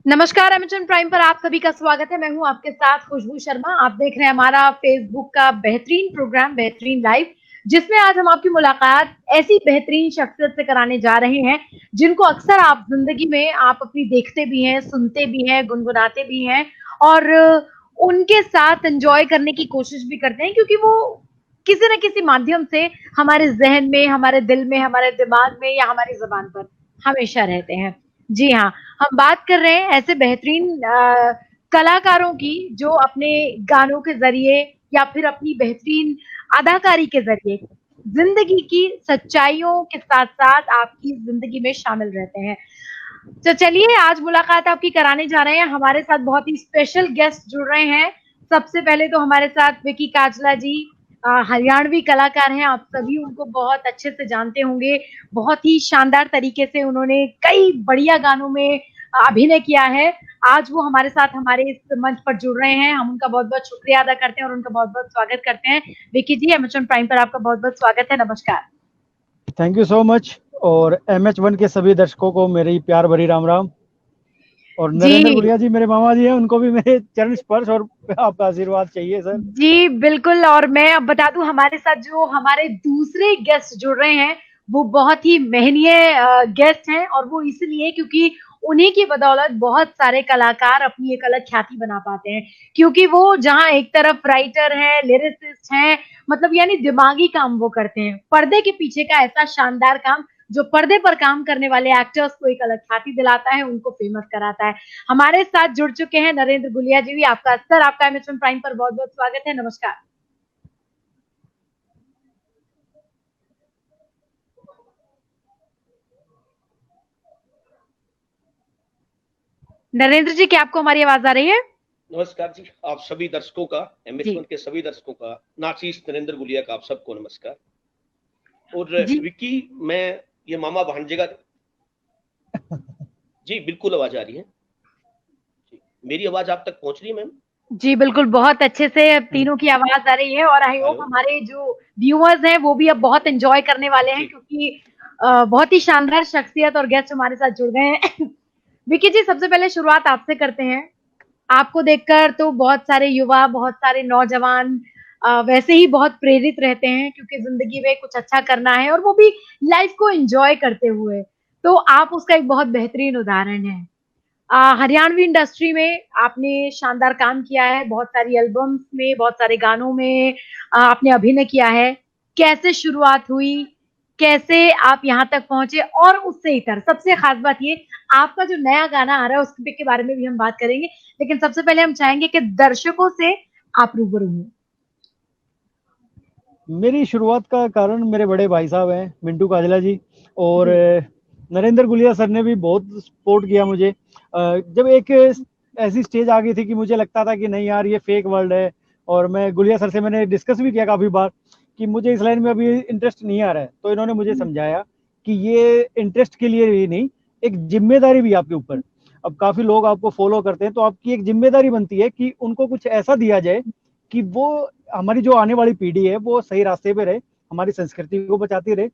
नमस्कार, Amazon prime पर आप सभी का स्वागत है। मैं हूँ आपके साथ खुशबू शर्मा। आप देख रहे हैं हमारा फेसबुक का बेहतरीन प्रोग्राम बेहतरीन लाइव, जिसमें आज हम आपकी मुलाकात ऐसी बेहतरीन शख्सियत से कराने जा रहे हैं, जिनको अक्सर आप ज़िंदगी में आप अपनी देखते भी हैं, सुनते भी हैं, गुनगुनाते भी हैं और उनके साथ एन्जॉय करने की कोशिश भी करते हैं, क्योंकि वो किसी न किसी माध्यम से हमारे ज़हन में, हमारे दिल में, हमारे दिमाग में या हमारी ज़ुबान पर हमेशा रहते हैं। जी हाँ, हम बात कर रहे हैं ऐसे बेहतरीन कलाकारों की, जो अपने गानों के ज़रिए या फिर अपनी बेहतरीन अदाकारी के ज़रिए ज़िंदगी की सच्चाइयों के साथ-साथ आपकी ज़िंदगी में शामिल रहते हैं। तो चलिए, आज मुलाकात आपकी कराने जा रहे हैं। हमारे साथ बहुत ही स्पेशल गेस्ट जुड़ रहे हैं। सबसे पहले तो हमारे साथ विकी काजला जी, हरियाणवी कलाकार हैं। आप सभी उनको बहुत अच्छे से जानते होंगे। बहुत ही शानदार तरीके से उन्होंने कई बढ़िया गानों में अभिनय किया है। आज वो हमारे साथ हमारे इस मंच पर जुड़ रहे हैं। हम उनका बहुत-बहुत शुक्रिया अदा करते हैं और उनका बहुत-बहुत स्वागत करते हैं। विकी जी, अमेज़न प्राइम पर आपका बहुत-बहुत स्वागत है। नमस्कार। Thank you so much. और MH1 के सभी दर्शकों को मेरी प्यार भरी राम राम। और नरेंद्र जी। गुलिया जी मेरे मामा जी हैं, उनको भी मेरे चरण स्पर्श और आपका आशीर्वाद चाहिए सर। जी, बिल्कुल। और मैं अब बता दूँ, हमारे साथ जो हमारे दूसरे गेस्ट जुड़ रहे हैं, वो बहुत ही महनीय गेस्ट हैं और वो इसलिए क्योंकि उन्हीं की बदौलत बहुत सारे कलाकार अपनी एक अलग ख्याति बना पाते हैं। क्योंकि वो जहाँ एक तरफ राइटर हैं, लिरिसिस्ट हैं, मतलब यानी दिमागी काम वो करते हैं। पर्दे के पीछे का ऐसा शानदार काम, जो पर्दे पर काम करने वाले एक्टर्स को एक अलग ख्याति दिलाता है, उनको फेमस कराता है। हमारे साथ जुड़ चुके हैं नरेंद्र गुलिया जी भी। आपका सर, आपका अमेज़न प्राइम पर बहुत-बहुत स्वागत है। नमस्कार। नरेंद्र जी, क्या आपको हमारी आवाज़ आ रही है? नमस्कार जी, आप सभी दर्शकों का, जी। MH1 के सभी दर्शकों का, नाचिस नरेंद्र गुलिया का आप सबको नमस्कार। और जी। विक्की, मैं ये मामा भांजे का जी, बिल्कुल आवाज़ आ रही है। जी, मेरी आवाज़ आप तक पहुँच रही है मैम? जी, बिल्कुल, बहुत अच्छे से तीनों की आवाज़ आ रही है और आई होप हेलो। हमारे जो व्यूअर्स हैं, वो भी अब बहुत एन्जॉय करने वाले हैं, जी। क्योंकि बहुत ही शानदार शख्सियत और गेस्ट हमारे साथ जुड़ गए हैं। विकी जी, सबसे पहले शुरुआत आपसे करते हैं। आपको देखकर तो बहुत सारे युवा, बहुत सारे नौजवान वैसे ही बहुत प्रेरित रहते हैं, क्योंकि ज़िंदगी में कुछ अच्छा करना है और वो भी लाइफ़ को एन्जॉय करते हुए। तो आप उसका एक बहुत बेहतरीन उदाहरण हैं। हरियाणवी इंडस्ट्री में आपने शानदार काम किया है, बहुत सारी एल्बम्स में, बहुत सारे गानों में आपने अभिनय किया है। कैसे शुरुआत हुई? कैसे आप यहाँ तक पहुँचे? और उससे इतर सबसे ख़ास बात ये, आपका जो नया गाना आ रहा है उसके के बारे में भी हम बात करेंगे। लेकिन सबसे पहले हम चाहेंगे कि दर्शकों से आप रूबरू हों। मेरी शुरुआत का कारण मेरे बड़े भाई साहब हैं, मिंटू काजला जी। और जी। नरेंद्र गुलिया सर ने भी बहुत सपोर्ट किया मुझे। जब एक ऐसी स्टेज आ गई थी कि मुझे लगता था कि नहीं यार, ये फेक वर्ल्ड है। और मैं गुलिया सर से मैंने डिस्कस भी किया काफ़ी बार कि मुझे इस लाइन में अभी इंटरेस्ट नहीं आ रहा है। तो इन्होंने मुझे समझाया कि ये इंटरेस्ट के लिए ही नहीं, एक जिम्मेदारी भी आपके ऊपर। अब काफ़ी लोग आपको फॉलो करते हैं, तो आपकी एक जिम्मेदारी बनती है कि उनको कुछ ऐसा दिया जाए कि वो हमारी जो आने वाली पीढ़ी है वो सही रास्ते पे रहे, हमारी संस्कृति को बचाती रहे।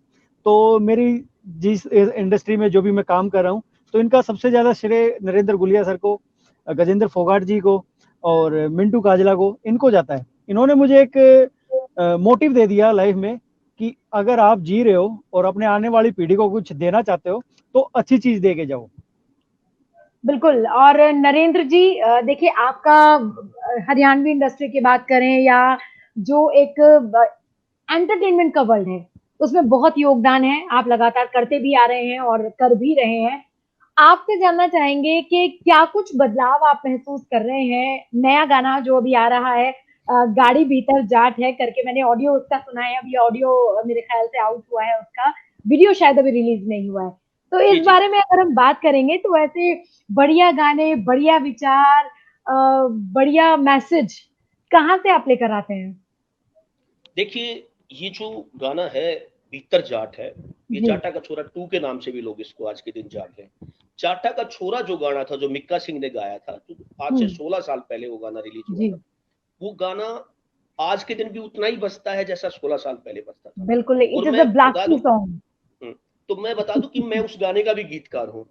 तो मेरी जिस इंडस्ट्री में जो भी मैं काम कर रहा हूँ, तो इनका सबसे ज़्यादा श्रेय नरेंद्र गुलिया सर को, गजेंद्र फोगाट जी को और मिंटू काजला को, इनको जाता है। इन्होंने मुझे एक मोटिव दे दिया लाइफ में कि अगर आप जी रहे हो और अपने आने वाली पीढ़ी को कुछ देना चाहते हो, तो अच्छी चीज़ दे के जाओ। बिल्कुल। और नरेंद्र जी, देखिए आपका हरियाणवी इंडस्ट्री की बात करें या जो एक एंटरटेनमेंट का वर्ल्ड है, उसमें बहुत योगदान है। आप लगातार करते भी आ रहे हैं और कर भी रहे हैं। आपसे जानना चाहेंगे कि क्या कुछ बदलाव आप महसूस कर रहे हैं? नया गाना जो अभी आ रहा है, गाड़ी भीतर जाट है करके, मैंने ऑडियो उसका सुना है। अभी ऑडियो मेरे ख्याल से आउट हुआ है उसका, वीडियो शायद अभी रिलीज़ नहीं हुआ है। तो जी, इस जी। बारे में अगर हम बात करेंगे, तो ऐसे बढ़िया गाने, बढ़िया विचार, बढ़िया मैसेज कहाँ से आप लेकर आते हैं? देखिए, ये जो गाना है, भीतर जाट है, ये जी। जाटा का छोरा 2 के नाम से भी लोग इसको आज के दिन जानते हैं। जाटा का छोरा जो गाना था, जो मिक्का सिंह ने गाया था, जो आज हुँ। से 16 साल पहले वो गाना रिलीज़ हुआ जी। था। वो गाना आज के दिन भी उतना ही बजता है जैसा 16 साल पहले बजता था। बिल्कुल, इट और इज़ अ मैं बता ब्लास्टिंग दूँ, सॉन्ग। तो मैं बता दूं कि मैं उस गाने का भी गीतकार हूँ।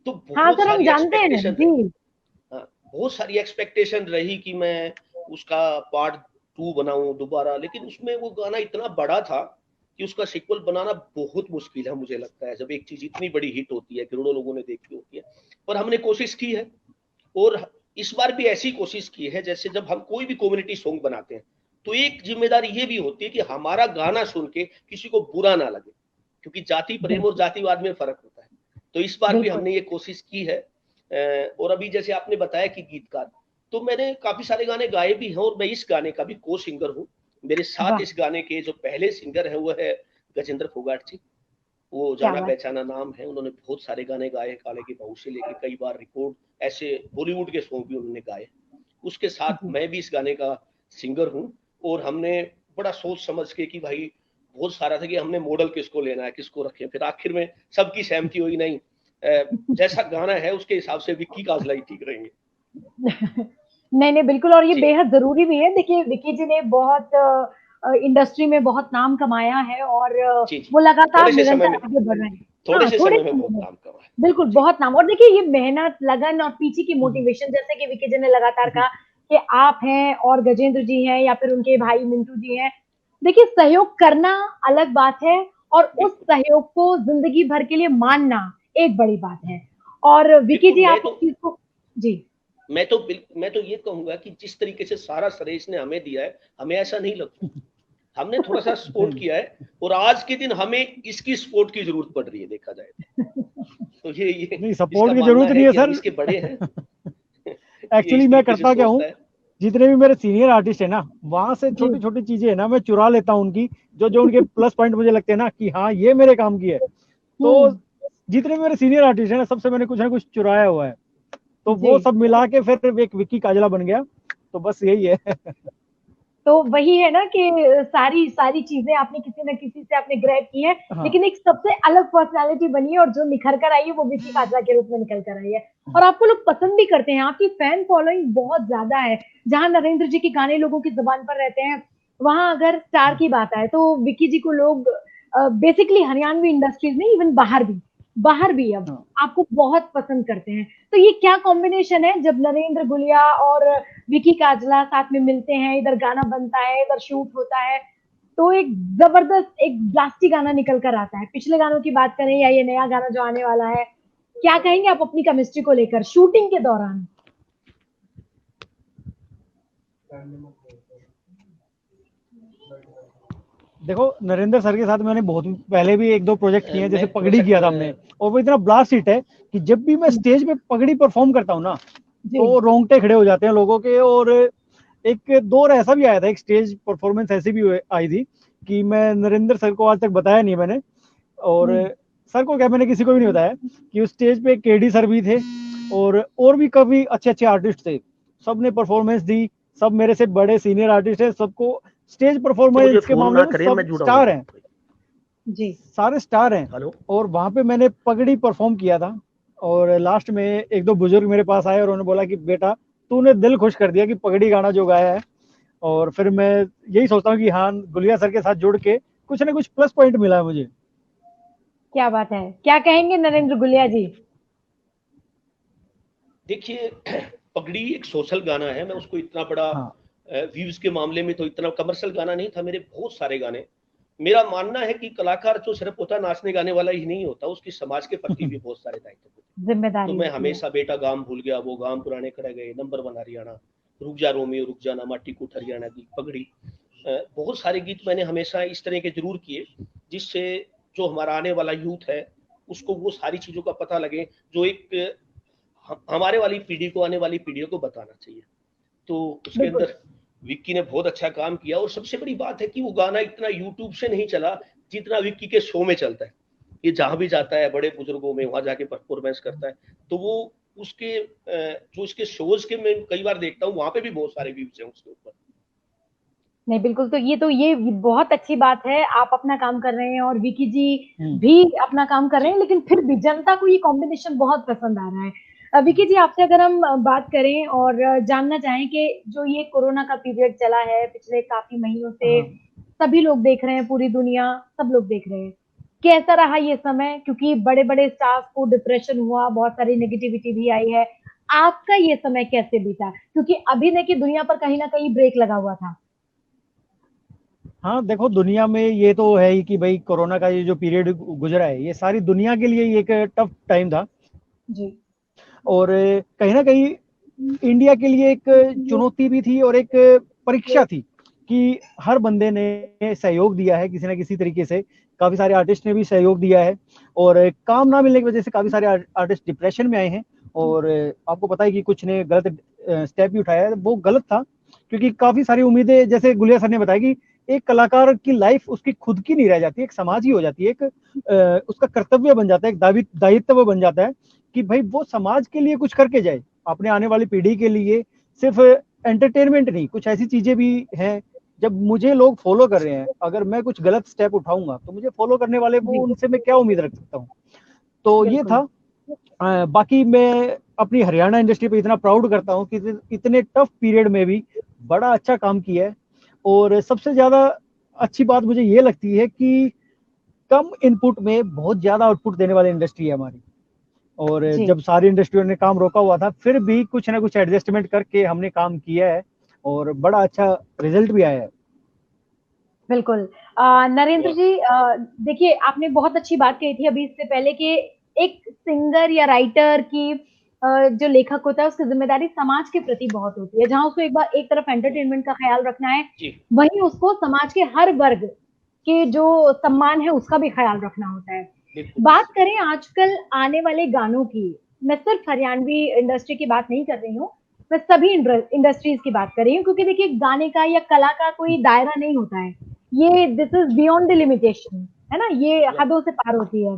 तो हाँ बहुत सर, हम सारी जानते हैं एक्सपेक्टेशन जी। रही। हाँ, बहुत सारी एक्सपेक्टेशन रही कि मैं उसका पार्ट 2 बनाऊं दोबारा, लेकिन उसमें वो गाना इतना बड़ा था कि उसका सीक्वल बनाना बहुत मुश्किल है, मुझे लगता है, जब एक चीज इतनी बड़ी हिट होती है, करोड़ों लोगों ने देखी होती है। पर हमने कोशिश की है, और इस बार भी ऐसी कोशिश की है, जैसे जब हम कोई भी कम्युनिटी सॉन्ग बनाते हैं तो एक जिम्मेदारी ये भी होती है कि हमारा गाना सुन के किसी को बुरा ना लगे, क्योंकि जाति प्रेम और जातिवाद में फर्क होता है। तो इस बार भी बिल्कुल। हमने ये कोशिश की है। और अभी जैसे आपने बताया कि गीतकार, तो मैंने काफी सारे गाने गाए भी हैं, और मैं इस गाने का भी को सिंगर हूँ। मेरे साथ वाह, इस गाने के जो पहले सिंगर है वो है गजेंद्र फोगाट जी। वो क्या जाना बात। पहचाना नाम है, उन्होंने बहुत सारे गाने गाए हैं, काले की बहू से लेके कई बार रिकॉर्ड, ऐसे बॉलीवुड के सॉन्ग भी उन्होंने गाए। उसके साथ जी। मैं भी इस गाने का सिंगर हूँ, और हमने बड़ा सोच समझ के कि भाई बहुत सारा था कि हमने मॉडल किसको लेना है, किसको रखें, फिर आखिर में सबकी सहमति हुई, नहीं जैसा गाना है उसके हिसाब से विक्की काजला ही ठीक रहेंगे। नहीं नहीं बिल्कुल, और ये जी बेहद जरूरी भी है। देखिए विकी जी ने बहुत इंडस्ट्री में बहुत नाम कमाया है, और जी जी, वो लगातार थोड़े से समय निरंतर में, आगे बढ़ रहे हैं। थोड़े हाँ, से थोड़े समय में समय बहुत में नाम कमा है। बिल्कुल जी बहुत नाम। और देखिए ये मेहनत, लगन और पीछे की मोटिवेशन, जैसे कि विकी जी ने लगातार कहा कि आप हैं और गजेंद्र जी हैं या फिर उनके भाई मिंटू जी हैं। देखिए सहयोग करना अलग बात है, और उस बिल्कुल सहयोग को जिंदगी भर के लिए मानना एक बड़ी बात है। और विकी बिल्कुल। जी आप इस चीज को जी। मैं तो ये कहूंगा कि जिस तरीके से सारा श्रेय ने हमें दिया है, हमें ऐसा नहीं लगता। हमने थोड़ा सा सपोर्ट किया है, और आज के दिन हमें इसकी सपोर्ट की जरूरत पड़ रही है, देखा जाए तो ये नहीं, सपोर्ट इसका की मानना जरूरत है नहीं है कि हम सर। इसके बड़े हैं। ये एक्चुअली इस मैं तरीके से करता क्या हूँ, सोचता है। जितने भी मेरे सीनियर आर्टिस्ट है ना, वहां से जी। छोटी छोटी चीजें है ना मैं चुरा लेता हूँ उनकी, जो जो उनके प्लस पॉइंट मुझे लगते हैं ना कि हाँ ये मेरे काम की है। तो हम्म। जितने भी मेरे सीनियर आर्टिस्ट है ना, सबसे मैंने कुछ ना कुछ चुराया हुआ है, तो जी। वो सब मिला के फिर एक विक्की काजला बन गया। तो बस यही है। तो वही है ना कि सारी सारी चीजें आपने किसी न किसी से आपने ग्रैब की है, हाँ लेकिन एक सबसे अलग पर्सनालिटी बनी है, और जो निखर कर आई है वो विकी काजला के रूप में निकल कर आई है। और आपको लोग पसंद भी करते हैं, आपकी फैन फॉलोइंग बहुत ज्यादा है। जहां नरेंद्र जी के गाने लोगों की जुबान पर रहते हैं, वहां अगर स्टार की बात आए तो विकी जी को लोग बेसिकली हरियाणवी इंडस्ट्रीज में, इवन बाहर भी अब हाँ। आपको बहुत पसंद करते हैं। तो ये क्या कॉम्बिनेशन है जब नरेंद्र गुलिया और विकी काजला साथ में मिलते हैं, इधर गाना बनता है, इधर शूट होता है, तो एक जबरदस्त एक ब्लास्टी गाना निकल कर आता है। पिछले गानों की बात करें या ये नया गाना जो आने वाला है, क्या कहेंगे आप अपनी केमिस्ट्री को लेकर शूटिंग के दौरान? देखो, नरेंद्र सर के साथ मैंने बहुत पहले भी एक दो प्रोजेक्ट किए हैं, जैसे मैं थोड़ा पगड़ी सा किया था हमने, और वो इतना ब्लास्ट हिट है कि जब भी मैं स्टेज पे पगड़ी परफॉर्म करता हूँ ना, जी। तो रोंगटे खड़े हो जाते हैं लोगों के। और एक दौर ऐसा भी आया था, एक स्टेज परफॉर्मेंस ऐसी भी आई थी कि मैं नरेंद्र सर को आज तक बताया नहीं मैंने, और हम्म। सर को क्या, मैंने किसी को भी नहीं बताया कि उस स्टेज पे केडी सर भी थे, और भी काफी अच्छे अच्छे आर्टिस्ट थे। सब ने परफॉर्मेंस दी, सब मेरे से बड़े सीनियर आर्टिस्ट है, सबको स्टेज तो मुझे परफॉर्मेंस के फोन मामले ना में करें, सब मैं जुड़ा हुआ स्टार हूँ। हैं, जी। सारे स्टार हैं। हेलो। और वहां पे मैंने पगड़ी परफॉर्म किया था, और लास्ट में एक दो बुजुर्ग मेरे पास आए और उन्होंने बोला कि बेटा तूने दिल खुश कर दिया कि पगड़ी गाना जो गाया है। और फिर मैं यही सोचता हूँ कि हाँ, गुलिया सर के साथ जुड़ के कुछ ना कुछ प्लस पॉइंट मिला है मुझे। क्या बात है, क्या कहेंगे नरेंद्र गुलिया जी? देखिए पगड़ी एक सोशल गाना है, मैं उसको इतना बड़ा हाँ व्यूज के मामले में तो इतना कमर्शियल गाना नहीं था। मेरे बहुत सारे गाने, मेरा मानना है कि कलाकार जो सिर्फ होता नाचने गाने वाला ही नहीं होता, उसकी समाज के प्रति भी बहुत सारे दायित्व होते हैं। तो जिम्मेदारी मैं होती है। हमेशा बेटा गाम भूल गया, वो गाम पुराने खड़े गए, नंबर वन हरियाणा, रुक जा रोमियो रुक जाना, माटी कूट हरियाणा की पगड़ी, बहुत सारे गीत मैंने हमेशा इस तरह के जरूर किए, जिससे जो हमारा आने वाला यूथ है उसको वो सारी चीजों का पता लगे, जो एक हमारे वाली पीढ़ी को, आने वाली पीढ़ियों को बताना चाहिए। तो उसके बिल्कुल। अंदर विक्की ने बहुत अच्छा काम किया, और सबसे बड़ी बात है कि वो गाना इतना यूट्यूब से नहीं चला जितना विक्की के शो में चलता है। ये जहां भी जाता है बड़े बुजुर्गों में, वहां जाके परफॉर्मेंस करता है, तो वो उसके जो इसके शोज के मैं कई बार देखता हूँ, वहां पे भी बहुत सारे व्यूज हैं उसके ऊपर। नहीं बिल्कुल, तो ये बहुत अच्छी बात है, आप अपना काम कर रहे हैं और विकी जी हम्म। भी अपना काम कर रहे जी हैं, लेकिन फिर भी जनता को ये कॉम्बिनेशन बहुत पसंद आ रहा है। विकी जी आपसे अगर हम बात करें और जानना चाहें कि जो ये कोरोना का पीरियड चला है पिछले काफी महीनों से, हाँ सभी लोग देख रहे हैं, पूरी दुनिया सब लोग देख रहे हैं, कैसा रहा ये समय, क्योंकि बड़े बड़े स्टार्स को डिप्रेशन हुआ, बहुत सारी नेगेटिविटी भी आई है, आपका ये समय कैसे बीता, क्योंकि अभिनय की दुनिया पर कहीं ना कहीं ब्रेक लगा हुआ था। हाँ देखो, दुनिया में ये तो है ही कि भाई कोरोना का ये जो पीरियड गुजरा है, ये सारी दुनिया के लिए एक टफ टाइम था। जी। और कहीं ना कहीं इंडिया के लिए एक चुनौती भी थी और एक परीक्षा थी कि हर बंदे ने सहयोग दिया है किसी ना किसी तरीके से। काफी सारे आर्टिस्ट ने भी सहयोग दिया है, और काम ना मिलने की वजह से काफी सारे आर्टिस्ट डिप्रेशन में आए हैं। और आपको पता है कि कुछ ने गलत स्टेप भी उठाया है, वो गलत था, क्योंकि काफी सारी उम्मीदें, जैसे गुलिया सर ने बताया कि एक कलाकार की लाइफ उसकी खुद की नहीं रह जाती, एक समाज ही हो जाती है, एक उसका कर्तव्य बन जाता है, एक दायित्व बन जाता है कि भाई वो समाज के लिए कुछ करके जाए, अपने आने वाली पीढ़ी के लिए। सिर्फ एंटरटेनमेंट नहीं, कुछ ऐसी चीजें भी हैं। जब मुझे लोग फॉलो कर रहे हैं, अगर मैं कुछ गलत स्टेप उठाऊंगा तो मुझे फॉलो करने वाले वो, उनसे मैं क्या उम्मीद रख सकता हूँ। तो ये था। बाकी मैं अपनी हरियाणा इंडस्ट्री पे इतना प्राउड करता हूँ कि इतने टफ पीरियड में भी बड़ा अच्छा काम किया है। और सबसे ज्यादा अच्छी बात मुझे ये लगती है कि कम इनपुट में बहुत ज्यादा आउटपुट देने वाली इंडस्ट्री है हमारी। और जब सारी इंडस्ट्रियों ने काम रोका हुआ था, फिर भी कुछ ना कुछ एडजस्टमेंट करके हमने काम किया है, और बड़ा अच्छा रिजल्ट भी आया है। बिल्कुल। नरेंद्र जी, देखिए आपने बहुत अच्छी बात कही थी अभी इससे पहले कि एक सिंगर या राइटर की जो लेखक होता है उसकी जिम्मेदारी समाज के प्रति बहुत होती है, जहां उसको एक तरफ एंटरटेनमेंट का ख्याल रखना है, वहीं उसको समाज के हर वर्ग के जो सम्मान है उसका भी ख्याल रखना होता है। बात करें आजकल आने वाले गानों की, मैं सिर्फ हरियाणवी इंडस्ट्री की बात नहीं कर रही हूँ, मैं सभी इंडस्ट्रीज की बात कर रही हूँ, क्योंकि देखिए गाने का या कला का कोई दायरा नहीं होता है, ये this is beyond the limitation, है ना, ये हदों से पार होती है।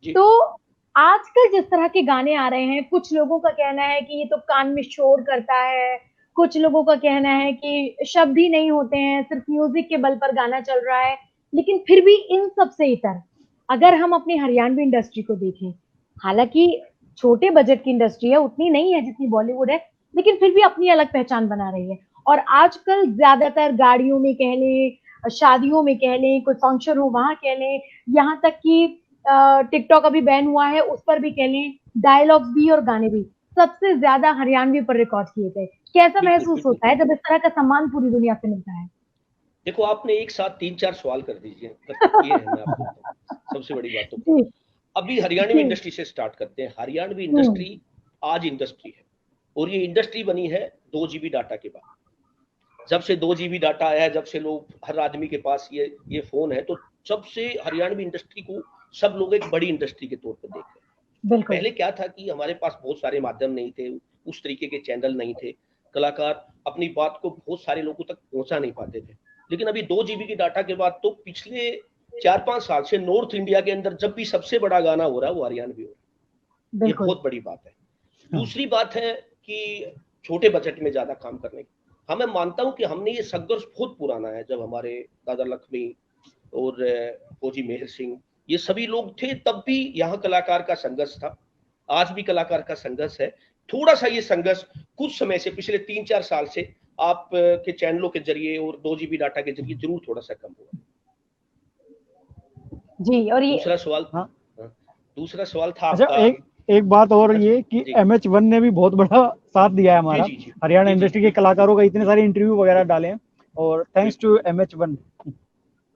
तो आजकल जिस तरह के गाने आ रहे हैं, कुछ लोगों का कहना है कि ये तो कान में शोर करता है, कुछ लोगों का कहना है कि शब्द ही नहीं होते हैं, सिर्फ म्यूजिक के बल पर गाना चल रहा है। लेकिन फिर भी इन सब से इतर अगर हम अपनी हरियाणवी इंडस्ट्री को देखें, हालांकि छोटे बजट की इंडस्ट्री है, उतनी नहीं है जितनी बॉलीवुड है, लेकिन फिर भी अपनी अलग पहचान बना रही है। और आजकल ज्यादातर गाड़ियों में कह लें, शादियों में कह लें, कोई फंक्शन हो वहां कह लें, यहाँ तक कि टिकटॉक अभी बैन हुआ है उस पर भी कह लें, डायलॉग्स भी और गाने भी सबसे ज्यादा हरियाणवी पर रिकॉर्ड किए गए। कैसा महसूस होता है जब इस तरह का सम्मान पूरी दुनिया से मिलता है? देखो, आपने एक साथ 3-4 सवाल कर दीजिए, किए हैं। मैं आपको सबसे बड़ी बात तो अभी हरियाणवी इंडस्ट्री से स्टार्ट करते हैं। हरियाणवी इंडस्ट्री आज इंडस्ट्री है, और ये इंडस्ट्री बनी है 2 GB डाटा के बाद। जब से 2 GB डाटा आया है, जब से लोग, हर आदमी के पास ये फोन है, तो जब से हरियाणवी इंडस्ट्री को सब लोग एक बड़ी इंडस्ट्री के तौर पर देख रहे हैं। पहले क्या था कि हमारे पास बहुत सारे माध्यम नहीं थे, उस तरीके के चैनल नहीं थे, कलाकार अपनी बात को बहुत सारे लोगों तक पहुंचा नहीं पाते थे। लेकिन अभी 2 GB की डाटा के बाद तो पिछले 4-5 साल से नॉर्थ इंडिया के अंदर जब भी सबसे बड़ा गाना हो रहा है वो हरियाणवी हो रहा है। ये बहुत बड़ी बात है। दूसरी बात है कि छोटे बजट में ज्यादा काम करने की, मैं मानता हूं कि हमने ये संघर्ष बहुत पुराना है। जब हमारे दादा लक्ष्मी और फौजी मेहर सिंह, ये सभी लोग थे, तब भी यहाँ कलाकार का संघर्ष था, आज भी कलाकार का संघर्ष है। थोड़ा सा ये संघर्ष कुछ समय से, पिछले 3-4 साल से आप के चैनलों के जरिए और 2 GB डाटा के जरिए जरूर थोड़ा सा कम हुआ जी। और ये दूसरा सवाल था अच्छा, एक बात और ये कि MH1 ने भी बहुत बड़ा साथ दिया है हमारा, हरियाणा इंडस्ट्री के कलाकारों का इतने सारे इंटरव्यू वगैरह डाले हैं, और थैंक्स टू MH1।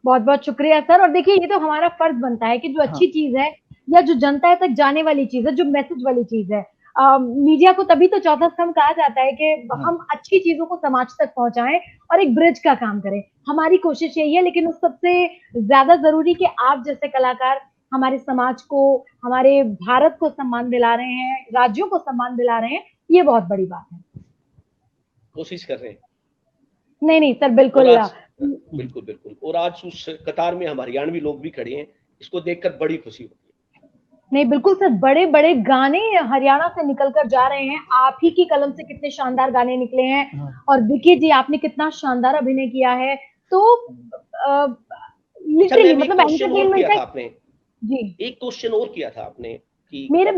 बहुत बहुत शुक्रिया सर। और देखिए ये तो हमारा फर्ज बनता है कि जो अच्छी चीज है या जो जनता तक जाने वाली चीज है, जो मैसेज वाली चीज है, मीडिया को तभी तो चौथा स्तंभ कहा जाता है कि हम अच्छी चीजों को समाज तक पहुंचाएं और एक ब्रिज का काम करें। हमारी कोशिश यही है, लेकिन उस सबसे ज्यादा जरूरी कि आप जैसे कलाकार हमारे समाज को, हमारे भारत को सम्मान दिला रहे हैं, राज्यों को सम्मान दिला रहे हैं, ये बहुत बड़ी बात है। कोशिश कर रहे हैं। नहीं सर, बिल्कुल बिल्कुल। और आज उस कतार में हम हरियाणवी लोग भी खड़े हैं, इसको देखकर बड़ी खुशी होती है। नहीं बिल्कुल सर, बड़े बड़े गाने हरियाणा से निकल कर जा रहे हैं। आप ही की कलम से कितने शानदार गाने निकले हैं, और विकी जी आपने कितना शानदार अभिनय किया है। तो लिटरली मतलब एंटरटेनमेंट का आपने एक क्वेश्चन और किया था आपने कि मेरा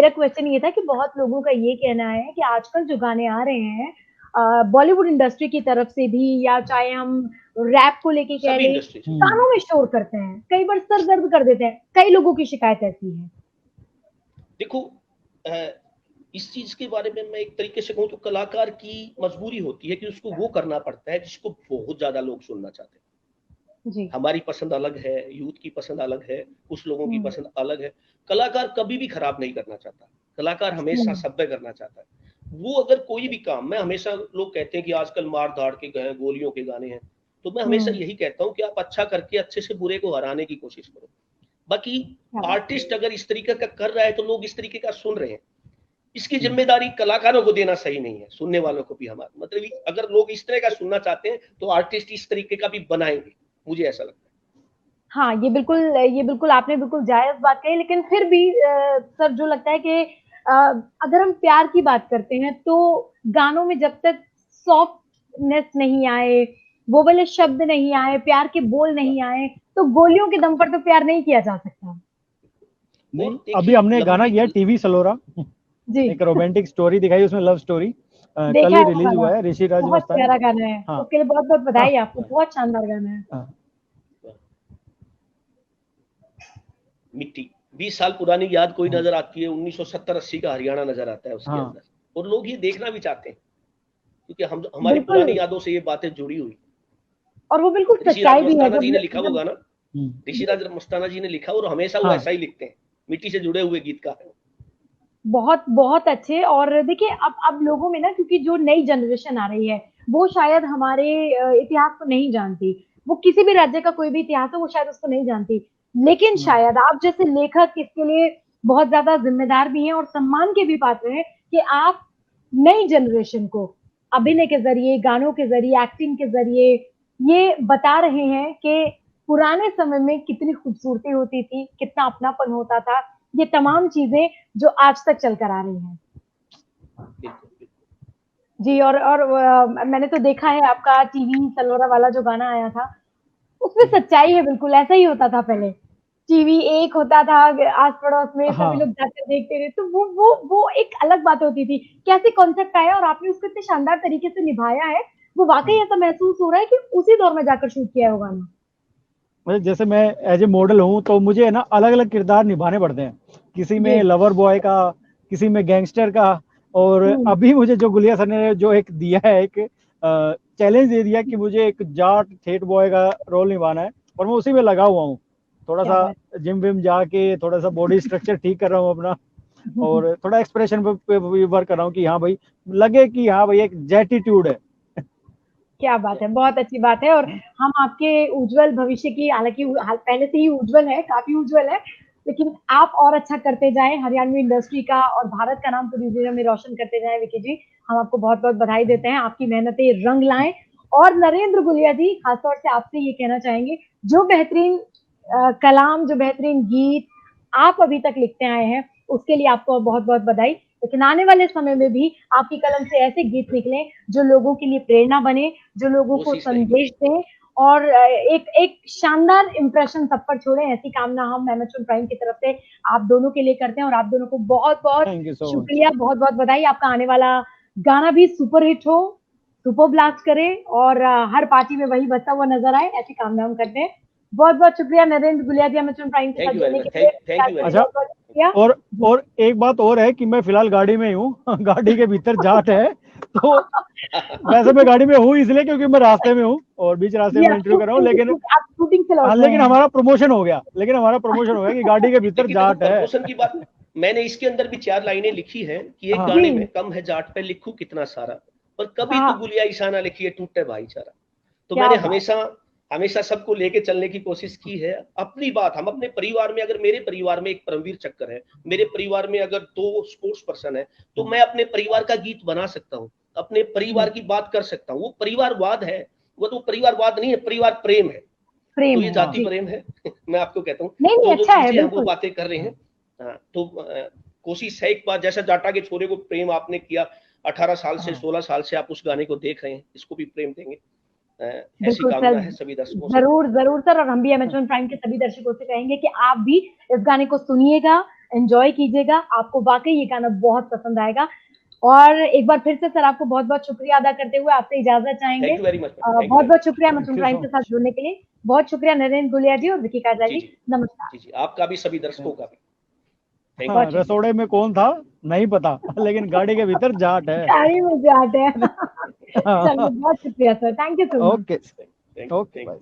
क्वेश्चन ये था कि बहुत लोगों का ये कहना है कि आजकल जो गाने आ रहे हैं बॉलीवुड इंडस्ट्री की तरफ से भी, या चाहे हम रैप को लेके कह सभी लें, इंडस्ट्री से। गानों में शोर करते हैं, कई बार सर दर्द कर देते हैं, कई लोगों की शिकायत ऐसी है। देखो इस चीज के बारे में मैं एक तरीके से कहूँ तो कलाकार की मजबूरी होती है कि उसको वो करना पड़ता है जिसको बहुत ज्यादा लोग सुनना चाहते हैं। जी। हमारी पसंद अलग है, यूथ की पसंद अलग है, कुछ लोगों की हम्म, पसंद अलग है। कलाकार कभी भी खराब नहीं करना चाहता, कलाकार हमेशा हम्म, सभ्य करना चाहता है। वो अगर कोई भी काम, मैं हमेशा, लोग कहते हैं कि आजकल मार धाड़ के गए गोलियों के गाने हैं, तो मैं हमेशा हम्म, यही कहता हूँ कि आप अच्छा करके अच्छे से बुरे को हराने की कोशिश करो। बाकी क्या बात है। आर्टिस्ट अगर इस तरीके का कर रहा है तो लोग इस तरीके का सुन रहे हैं, इसकी हम्म। जिम्मेदारी कलाकारों को देना सही नहीं है, सुनने वालों को भी। हमारा मतलब अगर लोग इस तरह का सुनना चाहते हैं तो आर्टिस्ट इस तरीके का भी बनाएंगे, मुझे ऐसा लगता है। हाँ, ये बिल्कुल आपने बिल्कुल जायज़ बात कही, लेकिन फिर भी सर जो लगता है कि अगर हम प्यार की बात करते हैं, तो गानों में जब तक सॉफ्टनेस नहीं आए, वो वाले शब्द नहीं आए, प्यार के बोल नहीं आए, तो गोलियों के दम पर तो प्यार नहीं किया जा सकता। नहीं, और अभी देखिए हमने गाना किया टीवी सलोरा, जी, एक रोमांटिक स्टोरी दिखाई, उसमें लव स्टोरी कल देखा ही है वो रिलीज गाना, हुआ है, ऋषि राज बहुत मस्तानी। प्यारा गाना है, हाँ उसके लिए बहुत-बहुत हाँ बधाई आपको, बहुत शानदार गाना है। हाँ। मिट्टी 20 साल पुरानी याद कोई नजर आती है, 1970-80 का हरियाणा नजर आता है उसके हाँ अंदर, और लोग ये देखना भी चाहते हैं क्योंकि हम हमारी बिल्कुल, पुरानी यादों से ये बातें जुड़ी हुई। और वो बिल्कुल ऋषिराज सच्चाई भी है, मस्ताना जी जब ने लिखा वो जब गाना, ऋषिराज मस्ताना जी ने लिखा, और हमेशा वो हाँ ऐसा ही लिखते हैं, मिट्टी से जुड़े हुए गीतकार हैं। बहुत बहुत अच्छे। और देखिए अब लोगों में ना, क्योंकि जो नई जनरेशन आ रही है, वो शायद हमारे इतिहास को नहीं जानती, वो किसी भी राज्य का कोई भी इतिहास हो वो शायद उसको नहीं जानती, लेकिन शायद आप जैसे लेखक इसके लिए बहुत ज्यादा जिम्मेदार भी हैं और सम्मान के भी पात्र हैं कि आप नई जनरेशन को अभिनय के जरिए, गानों के जरिए, एक्टिंग के जरिए ये बता रहे हैं कि पुराने समय में कितनी खूबसूरती होती थी, कितना अपनापन होता था, ये तमाम चीजें जो आज तक चलकर आ रही हैं। बिल्कुल बिल्कुल। जी, और मैंने तो देखा है आपका टीवी सलोरा वाला जो गाना आया था, उसमें सच्चाई है, बिल्कुल ऐसा ही होता था पहले। टीवी एक होता था, आस-पड़ोस में सभी हाँ। लोग जाकर देखते थे, तो वो एक अलग बात होती थी। कैसे कॉन्सेप्ट आया और आपने उसको इतने शानदार तरीके से निभाया है, वो वाक़ई ऐसा महसूस हो रहा है कि उसी दौर में जाकर शूट किया है वो गाना। मतलब जैसे मैं एज ए मॉडल हूँ, तो मुझे ना अलग अलग किरदार निभाने पड़ते हैं, किसी जी। में लवर बॉय का, किसी में गैंगस्टर का। और हुँ, अभी मुझे जो गुलिया सर ने जो एक दिया है, एक चैलेंज दे दिया कि मुझे एक जाट ठेठ बॉय का रोल निभाना है, और मैं उसी में लगा हुआ हूँ। थोड़ा क्या सा बात जिम विम जाके थोड़ा सा बॉडी स्ट्रक्चर ठीक कर रहा हूँ अपना, है। और थोड़ा एक्सप्रेशन पे भी वर्क कर रहा हूँ कि हाँ भाई, लगे कि हाँ भाई एक जेटिट्यूड है। क्या बात है, बहुत अच्छी बात है। और हम आपके उज्जवल भविष्य की, हालाँकि पहले से ही उज्जवल है, काफ़ी उज्जवल है, लेकिन आप और अच्छा करते जाएँ, हरियाणवी इंडस्ट्री का और भारत का नाम पूरी दुनिया में रोशन करते जाएँ विकी जी। हम आपको बहुत-बहुत बधाई देते हैं, आपकी मेहनतें रंग लाएँ। और नरेंद्र गुलिया जी, खास तौर से आपसे ये कहना चाहेंगे, जो बेहतरीन कलाम, जो बेहतरीन गीत आप अभी तक लिखते आए हैं, उसके लिए आपको बहुत-बहुत बधाई। लेकिन आने वाले समय में भी आपकी कलम से ऐसे गीत निकलें, जो लोगों के लिए प्रेरणा बने, जो लोगों को कोशिश रहेगी। संदेश दें और एक एक शानदार इम्प्रेशन सब पर छोड़ें, ऐसी कामना हम एमेजॉन प्राइम की तरफ से आप दोनों के लिए करते हैं। और आप दोनों को बहुत-बहुत थैंक यू सो मच। शुक्रिया, बहुत-बहुत बधाई। आपका आने वाला गाना भी सुपर हिट हो, सुपर ब्लास्ट करे और हर पार्टी में वही बजता हुआ नज़र आए, ऐसी कामना हम करते हैं। बहुत-बहुत शुक्रिया नरेंद्र गुलिया जी, अमेज़न प्राइम के साथ थैंक यू वेरी जुड़ने मच, के लिए। थैंक यू वेरी अच्छा, मच। बहुत-बहुत शुक्रिया। और एक बात और है कि मैं फिलहाल गाड़ी में ही हूँ गाड़ी के भीतर जाट है, तो वैसे मैं गाड़ी में हूँ इसलिए क्योंकि मैं रास्ते में हूँ और बीच रास्ते जी, में इंटरव्यू कर रहा हूँ, लेकिन आप शूटिंग से लौट हाँ, रहे लेकिन हैं। हमारा प्रमोशन हो गया, कि गाड़ी के भीतर लेकिन देखो जाट है। प्रमोशन की बात, मैंने इसके अंदर भी 4 लाइनें लिखी है कि एक हाँ गाने जी, में कम है जाट पे लिखूं कितना सारा, पर कभी हाँ, तो गुलिया ईशाना लिखी है टूटे भाईचारा। तो क्या मैंने बात! हमेशा हमेशा सबको लेके चलने की कोशिश की है। अपनी बात, हम अपने परिवार में, अगर मेरे परिवार में एक परमवीर चक्कर है, मेरे परिवार में अगर 2 स्पोर्ट्स पर्सन है, तो मैं अपने परिवार का गीत बना सकता हूँ, अपने परिवार की बात कर सकता हूँ। वो परिवारवाद है, वो तो परिवारवाद नहीं है, परिवार प्रेम है। तो प्रेम ये है, जाति जी। प्रेम है मैं आपको कहता हूँ। नहीं, नहीं, जो अच्छा है, चीजें हम वो बिल्कुल। बातें कर रहे हैं। हाँ, तो कोशिश है, एक बार जैसा जाटा के छोरे को प्रेम आपने किया 18 साल से, हाँ 16 साल से आप उस गाने को देख रहे हैं, इसको भी प्रेम देंगे। ऐसी बिल्कुल सर, कामना है सभी दर्शकों से। ज़रूर, ज़रूर सर। और हम भी अमेज़न प्राइम के सभी दर्शकों से कहेंगे कि आप भी इस गाने को सुनिएगा, एन्जॉय कीजिएगा, आपको वाक़ई ये गाना बहुत पसंद आएगा। और एक बार फिर से सर आपको बहुत बहुत शुक्रिया अदा करते हुए आपसे इजाजत चाहेंगे। Thank you very much. बहुत बहुत शुक्रिया mushroom Thank you prime so के साथ जुड़ने के लिए। बहुत शुक्रिया नरेंद्र गुलिया जी और विकी काजा जी जी। जी नमस्कार। जी जी, आपका भी, सभी दर्शकों का भी थैंक हाँ, यू। रसोड़े में कौन था नहीं पता, लेकिन गाड़ी के भीतर जाट है। गाड़ी में जाते हैं। हाँ, चलिए बहुत शुक्रिया sir, thank you so much. Okay thank you. Okay bye.